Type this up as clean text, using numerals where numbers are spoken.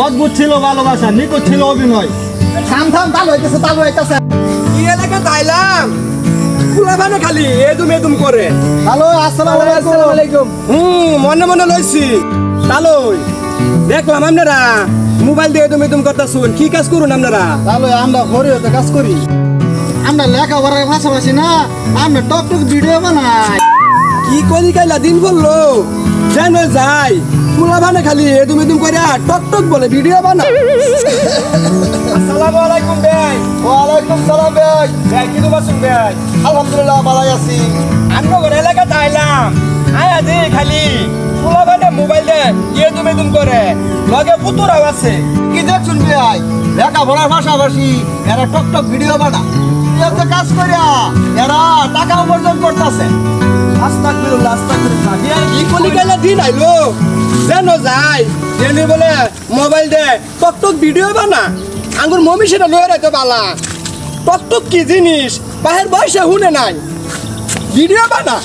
অদ্ভুত ছিল ভালোবাসা, নিখুঁত ছিল অভিনয়। থাম থাম, তাল হইতেছে। কি এলাকা তাইলাম পুরা মানে খালি এদুম এদুম করে। হ্যালো, আসসালামু আলাইকুম। মনে মনে লইছি তালই দেখলাম আপনারা মোবাইল দিয়ে এদুম এদুম করতেছুন। কি কাজ করুন আপনারা? তাহলে আমরা ঘরে হতে কাজ করি। আমরা লেখাপড়ার পাশাপাশি না, আমরা টক ভিডিও বানাই। কি করি কাইলা দিন বললো যেন যাই পুরা মানে খালি এদুম এদুম করে টক বলে ভিডিও বানা। আসসালামু আলাইকুম ভাই। ওয়ালাইকুম সালাম ভাই। ভাই কি তোমার ভাই? আলহামদুলিল্লাহ ভালো আছি। আমনগর এলাকা তাইলাম আয়া দে খালি পুরা মানে মোবাইল দিয়ে এদুম এদুম করে লগে পুতুরাও আছে। কি দেখছুন ভাই, লেখাপড়ার পাশাপাশি এরা টক ভিডিও বানা। এতে কাজ করিয়া এরা টাকা উপার্জন করতেছে। আস্তাগফিরুল্লাহ। কি কলি গেলা দিন আইলো যেন যাই যেন বলে মোবাইল দে টক ভিডিও বানা। আঙ্গুর মমি সেটা লয়ে রাইতো বালা। টক কি জিনিস বাহের বয়সে হুনে নাই ভিডিও বানা।